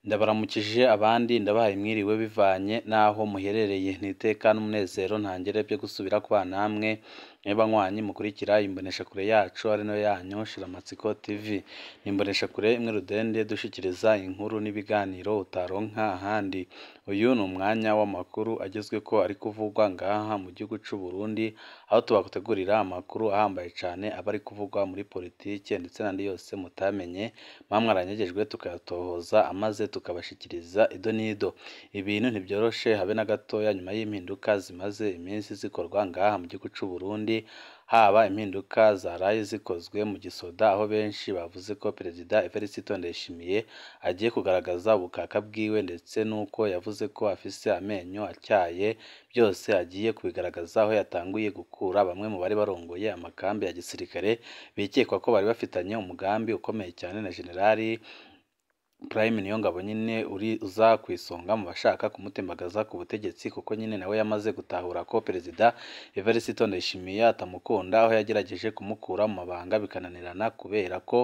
Ndabaramukije abandi ndabahaye mwiriwe bivanye n'aho muherereye n'iteka n'umunezero ntangere byo gusubira kubana namwe mwebanywanyi mukurikira imboneshakure yacu ari nayo yanyu Shiramatsiko TV. Imboneshakure imwe rudende dushikiriza inkuru n'ibiganiro utaronka ahandi. Uyu ni umwanya w'amakuru agezweko ari kuvugwa ngaha mu gihugu c'u Burundi, aho tubagutegurira amakuru ahambaye cane aba ari kuvugwa muri politike ndetse n'andi yose mutamenye, mwamwaranyegejwe tukayatohoza amaze tukabashikiriza ido n'ido. Ibintu ntibyoroshe habe na gatoya nyuma y'impinduka zimaze iminsi zikorwa ngaha mu gihugu c'u Burundi, haba impinduka zaraye zikozwe mu gisoda, aho benshi bavuze ko Perezida Evariste Ndayishimiye agiye kugaragaza ubukaka bwiwe ndetse n'uko yavuze ko afise amenyo atyaye, byose agiye kubigaragaza aho yatanguye gukura bamwe mu bari barongoye amakambi ya gisirikare bikekwa ko bari bafitanye umugambi ukomeye cyane na Generali Prime Niyongabo nyine uza kwisonga mu bashaka kumutembagaza ku butegetsi, kuko nyine nawe yamaze gutahura ko Perezida Evariste Ndayishimiye atamukunda, aho yagerageje kumukura mu mabanga bikananirana kubera ko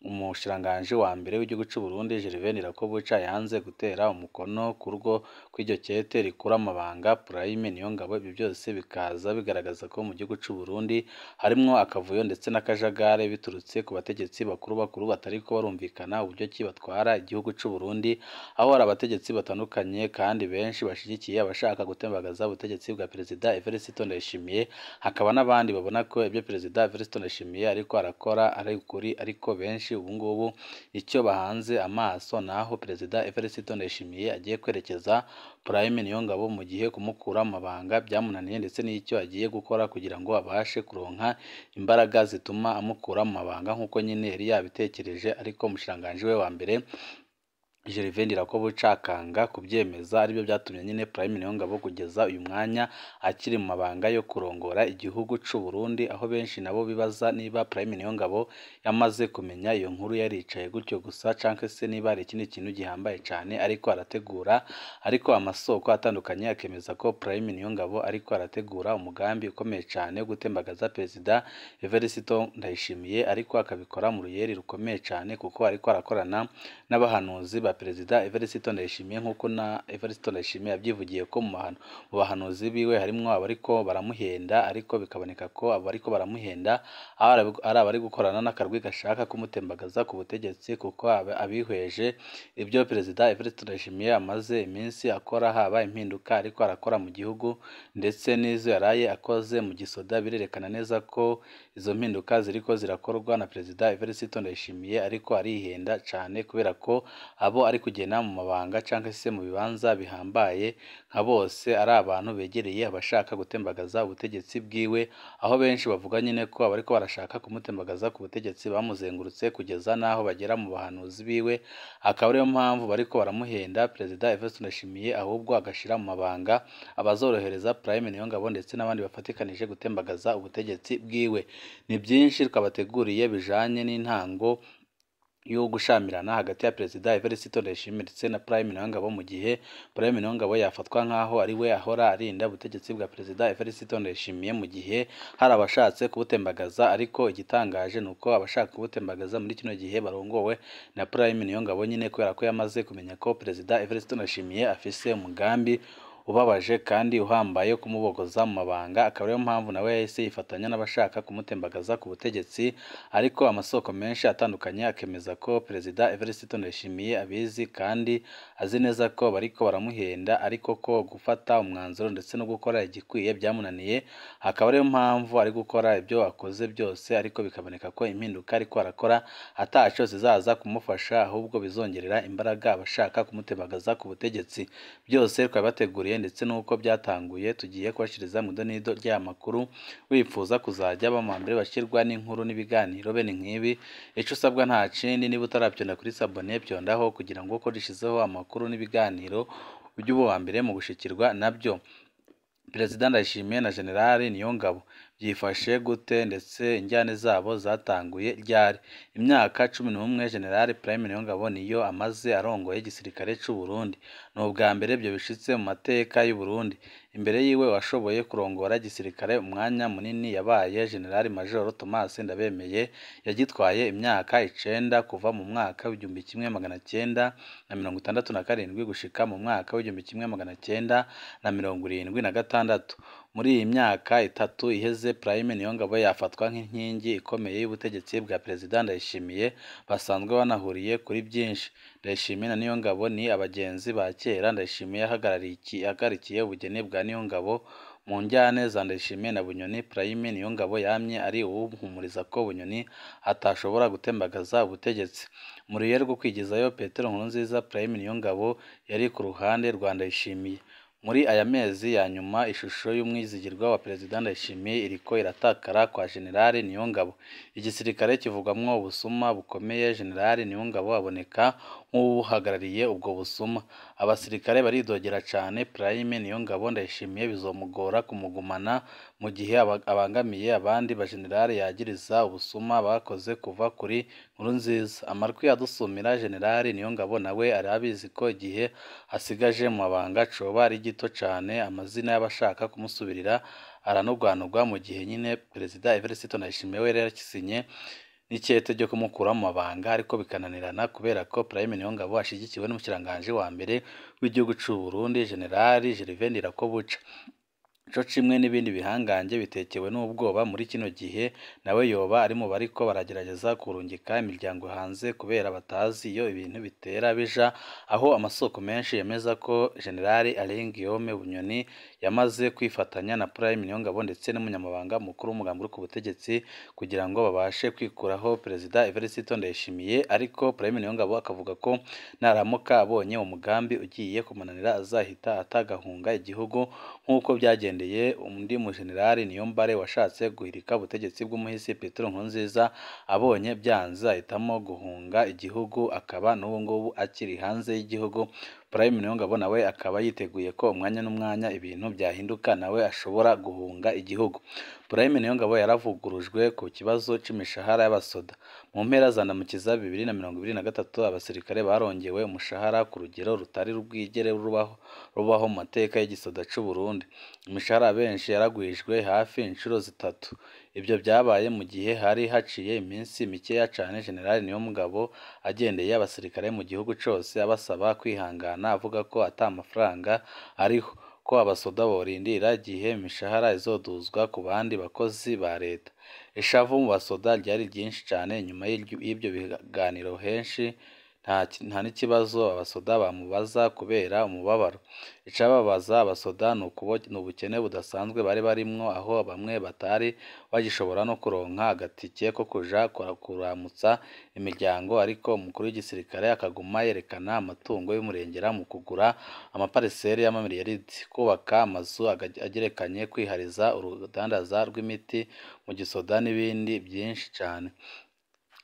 umushiranganje wa mbere w'igihugu c'u Burundi Gervais Rakobuca yanze gutera umukono kurwo kw'iryo kete rikura amabanga Prime Niyongabo. Ibi byose bikaza bigaragaza ko mu gihugu c'u Burundi harimwo akavuyo ndetse n'akajagare biturutse ku bategetsi bakuru batariko barumvikana uburyo ki batwara igihugu c'u Burundi, aho hari abategetsi batandukanye kandi benshi bashigikiye abashaka gutembagaza ubutegetsi bwa Perezida Evariste Ndayishimiye, hakaba n'abandi babona ko ibyo Perezida Evariste Ndayishimiye ariko arakora ari ukuri, ariko benshi ubu ngubu icyo bahanze amaso naho Perezida Evariste Ndayishimiye agiye kwerekeza Prime Niyongabo mu gihe kumukura mu mabanga byamunaniye, ndetse n'icyo agiye gukora kugira ngo abashe kuronka imbaraga zituma amukura mu mabanga nk'uko nyine yari yabitekereje, ariko umushiranganje we wa mbere Gervais Rakobuca akanga kubyemeza. Aribyo byatumye nyine Prime Niyongabo kugeza uyu mwanya akiri mu mabanga yo kurongora igihugu c'u Burundi, aho benshi nabo bibaza niba Prime Niyongabo yamaze kumenya iyo nkuru yaricaye gutyo gusa canke se niba hari ikindi kintu gihambaye cane ariko arategura, ariko amasoko atandukanye akemeza ko Prime Niyongabo ariko arategura umugambi ukomeye cane wo gutembagaza Perezida Evariste Ndayishimiye, ariko akabikora mu ruyeri rukomeye cane kuko ariko arakorana n'abahanuzi ba Perezida Evariste Ndayishimiye, nk'uko na Evariste Ndayishimiye yabyivugiye ko mu bahanuzi biwe harimwo abariko baramuhenda, ariko bikaboneka ko abariko baramuhenda ari abari gukorana n'akarwi gashaka kumutembagaza ku butegetsi, kuko abihweje ibyo Perezida Evariste Ndayishimiye amaze iminsi akora, haba impinduka ariko arakora mu gihugu ndetse n'izo yaraye akoze mu gisoda, birerekana neza ko izo mpinduka ziriko zirakorwa na Perezida Evariste Ndayishimiye, ariko arihenda cane kubera ko abo ari kugena mu mabanga canke se mu bibanza bihambaye nka bose ari abantu begereye abashaka gutembagaza ubutegetsi bwiwe, aho benshi bavuga nyine ko abariko barashaka kumutembagaza ku butegetsi bamuzengurutse kugeza naho bagera mu bahanuzi biwe, akaba ariyo mpamvu bariko baramuhenda Perezida Evariste Ndayishimiye, ahubwo agashira mu mabanga abazorohereza Prime Niyongabo ndetse n'abandi bafatikanije gutembagaza ubutegetsi bwiwe. Ni byinshi twabateguriye bijanye n'intango yo gushamirana hagati ya Perezida Evariste Ndayishimiye ndetse na Prime Niyongabo, mu gihe Prime Niyongabo yafatwa nkaho ari we ahora arinda ubutegetsi bwa Perezida Evariste Ndayishimiye mu gihe hari abashatse kubutembagaza, ariko igitangaje nuko abashaka kubutembagaza muri kino gihe barongowe na Prime Niyongabo nyine kubera ko yamaze kumenya ko Perezida Evariste Ndayishimiye afise umugambi ubabaje kandi uhambaye kumubogoza mu mabanga, akaba ariyo mpamvu nawe yahise yifatanya n'abashaka kumutembagaza ku butegetsi, ariko amasoko menshi atandukanye akemeza ko Perezida Evariste Ndayishimiye abizi kandi azi neza ko bariko baramuhenda, ariko ko gufata umwanzuro ndetse no gukora igikwiye byamunaniye, akaba ariyo mpamvu ari gukora ibyo akoze byose, ariko bikaboneka ko impinduka ariko arakora ataco zizaza kumufasha, ahubwo bizongerera imbaraga abashaka kumutembagaza ku butegetsi. Byose twabateguriye ndetse n'uko byatanguye tugiye kubashiriza mu donido ry'aya makuru. Wifuza kuzajya bamambere bashirwa n'inkuru n'ibiganiro bene nk'ibi, ico usabwa nta kindi, niba utarabyonda kuri sabone byondaho kugira ngo uko rishizeho amakuru n'ibiganiro ujye uba wa mbere mu gushikirwa nabyo. Perezida Ndayishimiye na Generali Niyongabo byifashe gute ndetse injyane zabo zatanguye ryari? Imyaka 11 General Prime Niyongabo niyo amaze arongoye igisirikare c'u Burundi. Ni ubwa mbere ibyo bishitse mu mateka y'u Burundi. Imbere yiwe washoboye kurongora igisirikare umwanya munini yabaye General Major Thomas Ndabemeye yagitwaye imyaka 9 kuva mu mwaka w'igihumbi kimwe magana cyenda na 67 gushika mu mwaka w'igihumbi kimwe magana cyenda na 76. Muri iyi myaka itatu iheze Prime Niyongabo yafatwa nk'inkingi ikomeye y'ubutegetsi bwa Perezida Ndayishimiye basanzwe banahuriye kuri byinshi. Ndayishimiye na Niyongabo ni abagenzi ba kera. Ndayishimiye yahagarikiye ubugeni bwa Niyongabo mu njyane za Ndayishimiye na Bunyoni. Prime Niyongabo yamye ari uwuhumuriza ko Bunyoni atashobora gutembagaza ubutegetsi. Mu ruye rwo kwigizayo Petero Nkurunziza, Prime Niyongabo yari ku ruhande rwa Ndayishimiye. Muri aya mezi ya nyuma ishusho y'umwizigirwa wa Perezida Ndayishimiye iriko iratakara kwa General Niyongabo. Igisirikare kivugwamwo ubusuma bukomeye. General Niyongabo aboneka nk'uhagarariye ubwo busuma. Abasirikare baridogera cane Prime Niyongabo. Ndayishimiye bizomugora kumugumana mu gihe abangamiye abandi bagenerali yagiriza ubusuma bakoze kuva kuri Nkurunziza. Amarwi yadusumira General Niyongabo nawe arabizi ko igihe asigaje mu mabanga coba ari gito cane. Amazina y'abashaka kumusubirira aranugwanugwa mu gihe nyine Perezida Evariste Ndayishimiye we yarakisinye n'icyete ryo kumukura mu mabanga, ariko bikananirana kubera ko Prime Niyongabo ashigikiwe n'umushiranganje wa mbere w'igihugu c'u Burundi General Gervais Ndirakobuca. Co kimwe n'ibindi bihangange bitekewe n'ubwoba muri kino gihe nawe yoba ari mu bariko baragerageza kurungika imiryango hanze kubera batazi iyo ibintu bitera bija, aho amasoko menshi yemeza ko General Alain Guillaume Bunyoni yamaze kwifatanya na Prime Niyongabo ndetse n'umunyamabanga mukuru w'umugambi uri ku butegetsi kugira ngo babashe kwikuraho Perezida Evariste Ndayishimiye. Ariko Prime Niyongabo akavuga ko naramuka abonye umugambi ugiye kumunanira azahita atagahunga igihugu nk'uko byagendeye undi mu General Niyombare washatse guhirika ubutegetsi bw'umuhisi Petero Nkurunziza. Abonye byanze ahitamo guhunga igihugu, akaba n'ubu ngubu akiri hanze y'igihugu. Prime Niyongabo nawe akaba yiteguye ko umwanya n'umwanya ibintu byahinduka nawe ashobora guhunga igihugu. Prime Niyongabo yaravugurujwe ku kibazo c'imishahara y'abasoda. Mu mpera za Ndamukiza 2023 abasirikare barongewe umushahara ku rugero rutari rwigere rubaho mu mateka y'igisoda c'u Burundi. Imishahara benshi yaragwijwe hafi inshuro zitatu. Ibyo byabaye mu gihe hari haciye iminsi mikeya cane General Niyongabo agendeye abasirikare mu gihugu cose abasaba kwihangana, avuga ko ata mafaranga ariho, ko abasoda borindira igihe imishahara izoduzwa ku bandi bakozi ba leta. Ishavu mu basoda ryari ryinshi cane nyuma y'ibyo biganiro. Henshi nta n'ikibazo abasoda bamubaza kubera umubabaro. Icababaza abasoda ni ubukene budasanzwe bari barimwo, aho bamwe batari bagishobora no kuronka agatike ko kuja kuramutsa imiryango. Ariko umukuru w'igisirikare akaguma yerekana amatungo y'umurengera mu kugura amapariseri y'amamiliyaridi, kubaka amazu agerekanye, kwihariza urudandaza rw'imiti mu gisoda n'ibindi byinshi cane.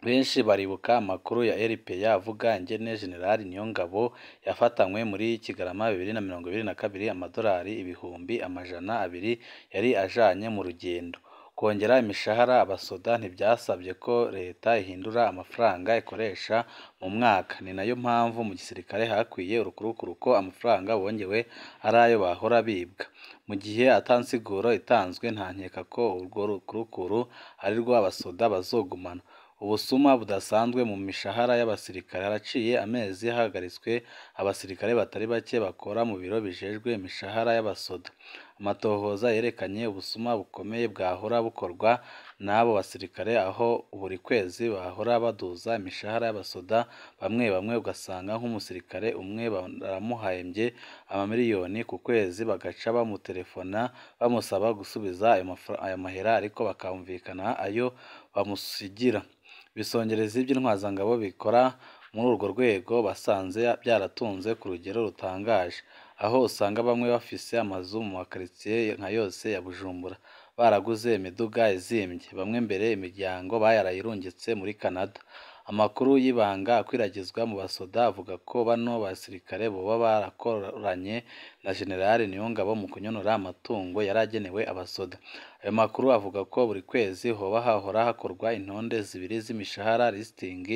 Benshi baribuka amakuru ya RPA avuga ingene General Niyongabo yafatanywe muri Kigarama 2022 amadolari ibihumbi amajana 200 yari ajanye mu rugendo. Kongera imishahara abasoda ntibyasabye ko leta ihindura amafaranga ikoresha mu mwaka. Ni nayo mpamvu mu gisirikare hakwiye urukurukuru ko amafaranga bongewe ari ayo bahora bibwa. Mu gihe atansiguro itanzwe nta nkeka ko urwo rukurukuru ari rwo abasoda bazogumana. Ubusuma budasanzwe mu mishahara y'abasirikare. Haraciye amezi hahagaritswe abasirikare batari bake bakora mu biro bijejwe imishahara y'abasoda. Amatohoza yerekanye ubusuma bukomeye bwahora bukorwa n'abo basirikare, aho buri kwezi bahora baduza imishahara y'abasoda. Bamwe ugasanga nk'umusirikare umwe baramuhembye amamiliyoni ku kwezi, bagaca bamutelefona bamusaba gusubiza ayo mahera, ariko bakumvikana ayo bamusigira. Ibisongerezi by'intwazangabo bikora muri urwo rwego basanze byaratunze ku rugero rutangaje, aho usanga bamwe bafise amazu mu makaritsiye nka yose ya Bujumbura, baraguze imiduga izimbye. Bamwe mbere imiryango bayarayirungitse muri Canada. Amakuru y'ibanga akwiragizwa mu basoda avuga ko bano basirikare boba barakoranye na General Niyongabo mu kunyonora amatungo yaragenewe abasoda. Ayo makuru avuga ko buri kwezi hoba hahora hakorwa intonde zibiri z'imishahara listing,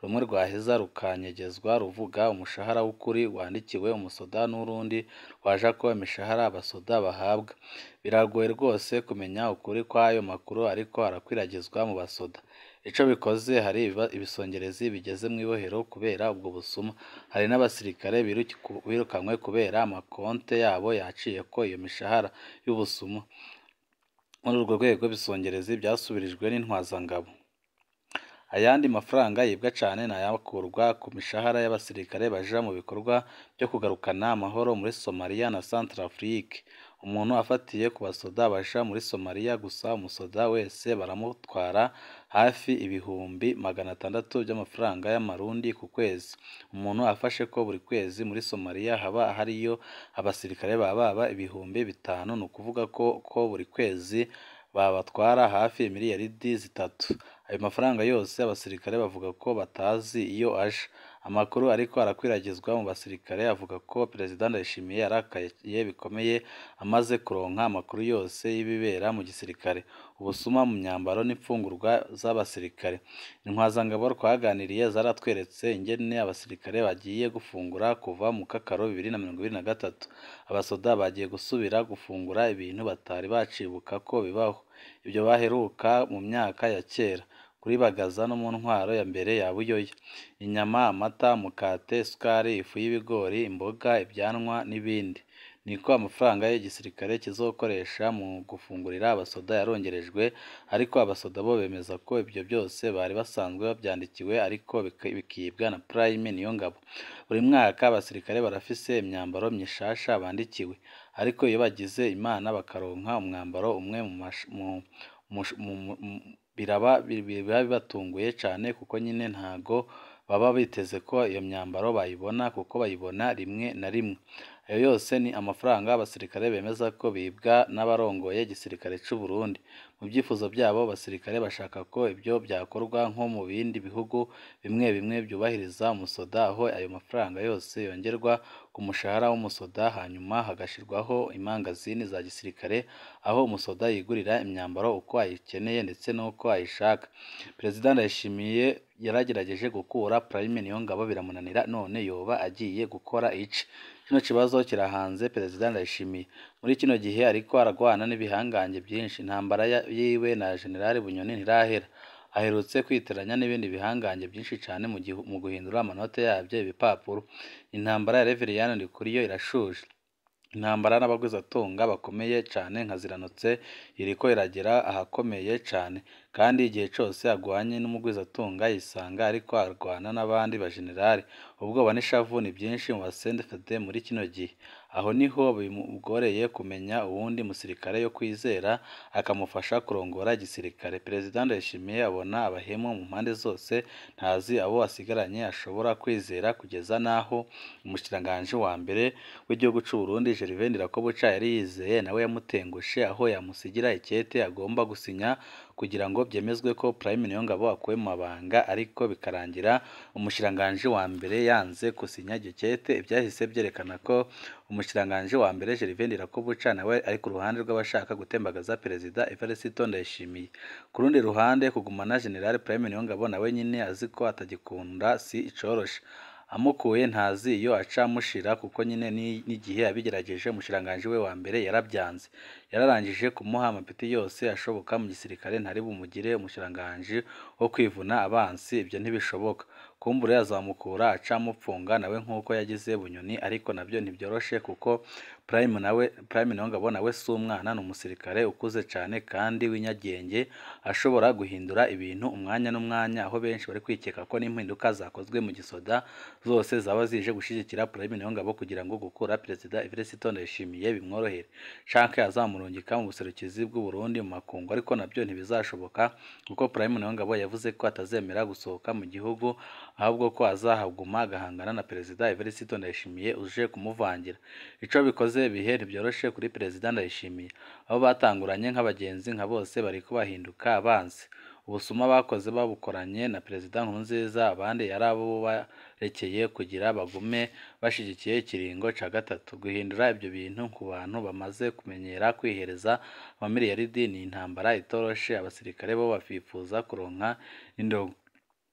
rumwe rwaheza rukanyegezwa ruvuga umushahara w'ukuri wandikiwe umusoda n'urundi rwaja ko imishahara abasoda bahabwa. Biragoye rwose kumenya ukuri kw'ayo makuru ariko arakwiragizwa mu basoda. Ico bikoze hari ibisongerezi bigeze mu ibohero kubera ubwo busuma. Hari n'abasirikare birukanywe kubera amakonte yabo yaciye ko iyo mishahara y'ubusuma. Muri urwo rwego ibisongerezi byasubirijwe n'intwazangabo. Ayandi mafaranga yibwa cane nayakurwa ku mishahara y'abasirikare baja mu bikorwa byo kugarukana amahoro muri Somalia na Centrafrique. Umuntu afatiye ku basoda baja muri Somalia gusa umusoda wese baramutwara hafi ibihumbi 600 by'amafaranga y'amarundi ku kwezi. Umuntu afashe ko buri kwezi muri Somalia haba hariyo abasirikare baba ibihumbi 5, nukuvuga ko buri kwezi babatwara hafi miliyaridi 3. Ayo mafaranga yose abasirikare bavuga ko batazi iyo aje. Amakuru ariko arakwiragizwa mu basirikare avuga ko Perezida Ndayishimiye yarakaye bikomeye amaze kuronka amakuru yose y'ibibera mu gisirikare, ubusuma mu myambaro n'imfungurwa z'abasirikare. Intwazangabo twaganiriye zaratweretse ingene abasirikare bagiye gufungura kuva mu Kakaro 2023. Abasoda bagiye gusubira gufungura ibintu batari bacibuka ko bibaho. Ibyo baheruka mu myaka ya kera kuri bagaza no mu ntwaro ya mbere ya Buyoya. Inyama, amata, mukate, sukari, ifu y'ibigori, imboga, ibyanwa n'ibindi. Niko amafaranga y'igisirikare kizokoresha mu gufungurira abasoda yarongerejwe, ariko abasoda bo bemeza ko ibyo byose bari basanzwe babyandikiwe ariko bikibwa na Prime Niyongabo. Buri mwaka abasirikare barafise imyambaro myishasha bandikiwe, ariko iyo bagize Imana bakaronka umwambaro umwe biba bibatunguye cane kuko nyine ntago baba biteze ko iyo myambaro bayibona kuko bayibona rimwe na rimwe. Ayo yose ni amafaranga abasirikare bemeza ko bibwa n'abarongoye igisirikare c'u Burundi. Mu byifuzo byabo abasirikare bashaka ko ibyo byakorwa nko mu bindi bihugu bimwe bimwe byubahiriza umusoda, aho ayo mafaranga yose yongerwa ku mushahara w'umusoda hanyuma hagashirwaho imangazini za gisirikare aho umusoda yigurira imyambaro uko ayikeneye ndetse n'uko ayishaka. Perezida Ndayishimiye yaragerageje gukura Prime Niyongabo biramunanira, none yoba agiye gukora iki? Kino kibazo kirahanze Perezida Ndayishimiye. Muri kino gihe ariko aragwana n'ibihangange byinshi. Intambara yiwe na General Bunyoni ntirahera. Aherutse kwiteranya n'ibindi bihangange byinshi cyane mu guhindura amanote yabyo ibipapuro. Intambara ya Reveriyani Ndikuriyo irashuje. Intambara n'abagwizatunga bakomeye cyane nka Ziranotse iriko iragera ahakomeye cyane, kandi igihe cyose agwanye n'umugwizatunga yisanga ariko arwana n'abandi bajenerali. Ubwoba n'ishavu ni byinshi mu basendefede muri kino gihe. Aho niho bimugoreye kumenya uwundi musirikare yo kwizera akamufasha kurongora igisirikare. Perezida Ndayishimiye abona abahemu mu mpande zose, ntazi abo asigaranye ashobora kwizera kugeza naho umushikiranganje wa mbere w'igihugu c'u Burundi Gervais Ndirakobuca yari yizeye nawe yamutengushe, aho yamusigira ikete agomba gusinya kugira ngo byemezwe ko Prime Niyongabo akuwe mu mabanga, ariko bikarangira umushikiranganje wa mbere yanze gusinya iryo kete. Ibyahise byerekana ko umushikiranganje wa mbere Gervais Ndirakobuca nawe ari ku ruhande rw'abashaka gutembagaza Perezida Evariste Ndayishimiye. Ku rundi ruhande kugumana General Prime Niyongabo nawe nyine azi ko atagikunda si icoroshe. Amukuye ntazi iyo acamushira kuko nyine n'igihe abigerageje umushiranganje we wa mbere yarabyanze. Yararangije kumuha amapeti yose ashoboka mu gisirikare, ntari bumugire umushiranganje wo kwivuna abansi, ibyo ntibishoboka. Kumbure yazamukura acamupfunga nawe nkuko yagize Bunyoni, ariko nabyo ntibyoroshe kuko Prime Niyongabo nawe si umwana, ni umusirikare ukuze cyane kandi w'inyagenge ashobora guhindura ibintu umwanya n'umwanya, aho benshi bari kwikeka ko n'impinduka zakozwe mu gisoda zose zaba zije gushigikira Prime Niyongabo kugira ngo gukura Perezida Evariste Ndayishimiye bimworohere, canke azamurungika mu buserukizi bw'u Burundi mu makungu, ariko nabyo ntibizashoboka kuko Prime Niyongabo yavuze ko atazemera gusohoka mu gihugu, ahubwo ko azahaguma agahangana na Perezida Evariste Ndayishimiye uje kumuvangira. Ico bikoze bihe ntibyoroshe kuri Perezida Ndayishimiye, aho batanguranye nk'abagenzi nka bose bariko bahinduka abanzi. ubusuma bakoze babukoranye na Perezida Nkurunziza abandi yari abo barekeye kugira bagume bashigikiye ikiringo ca gatatu. Guhindura ibyo bintu ku bantu bamaze kumenyera kwihereza amamiliyaridi ni intambara itoroshe. Abasirikare bo bafifuza kuronka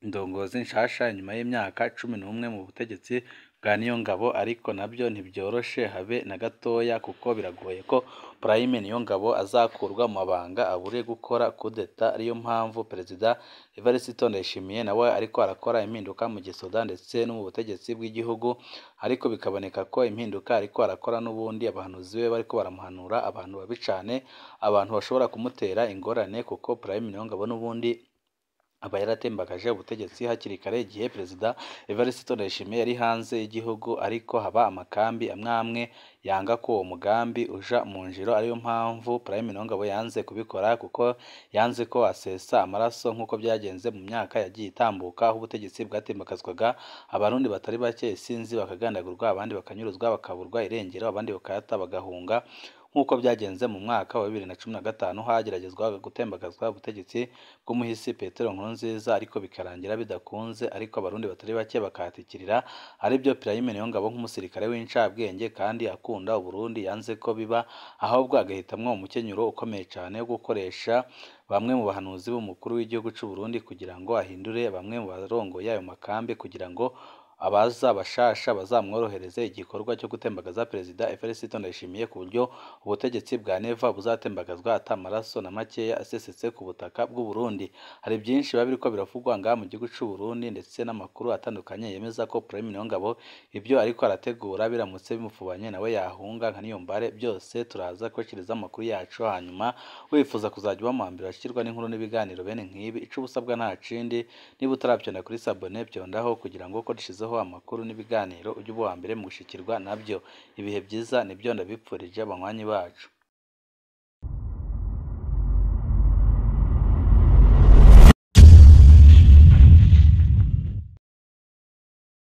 indongozi nshasha nyuma y'imyaka 11 mu butegetsi bwa Niyongabo, ariko nabyo ntibyoroshe habe na gatoya kuko biragoye ko Prime Niyongabo azakurwa mu mabanga abure gukora kudeta. Ariyo mpamvu Perezida Evariste Ndayishimiye nawe ariko arakora impinduka mu gisoda ndetse no mu butegetsi bw'igihugu, ariko bikaboneka ko impinduka ariko arakora n'ubundi abahanuzi be bariko baramuhanura abantu babi cane, abantu bashobora kumutera ingorane kuko Prime Niyongabo n'ubundi aba yaratembagaje ubutegetsi hakiri kare igihe Perezida Evariste Ndayishimiye yari hanze y'igihugu, ariko haba amakambi amwe yanga ko uwo mugambi uja mu ngiro. Ariyo mpamvu Prime Niyongabo yanze kubikora kuko yanze ko asesa amaraso nk'uko byagenze mu myaka yagiye itambuka aho ubutegetsi bwatembakazwaga abarundi batari bake isinzi bakagandagurwa, abandi bakanyuruzwa bakaburwa irengero, abandi bakayata bagahunga nk'uko byagenze mu mwaka wa 2015 hageragezwa gutembagazwa ubutegetsi bw'umuhisi Petero Nkurunziza, ariko bikarangira bidakunze, ariko abarundi batari bake bakahatikirira. Aribyo Prime Niyongabo nk'umusirikare w'incabwenge kandi akunda Uburundi yanze ko biba, ahubwo agahitamwo umukenyuro ukomeye cyane wo gukoresha bamwe mu bahanuzi b'umukuru w'igihugu cy'u Burundi kugira ngo ahindure bamwe mu barongoye ayo makambi kugira ngo abaza bashasha bazamworohereze igikorwa cyo gutembagaza Perezida Evariste Ndayishimiye ku buryo ubutegetsi bwa Neva buzatembagazwa atamaraso na makeya asesetse ku butaka bw'u Burundi. Hari byinshi biba biriko biravugwa ngaha mu gihugu cy'u Burundi ndetse n'amakuru atandukanye yemeza ko Prime Niyongabo ibyo ariko arategura biramutse bimufubanye nawe yahunga nka Niyombare. Byose turaza kubashikiriza amakuru yacu, hanyuma wifuza kuzajya uba mu mbere bashikirwa n'inkuru n'ibiganiro bene nk'ibi, ico busabwa nta cindi, niba utarabyonda kuri sabone byondaho kugira ngo ko dushizeho amakuru n'ibiganiro ujye uba uwa mbere mu gushikirwa nabyo. Ibihe byiza nibyo ndabipfurije abanywanyi bacu.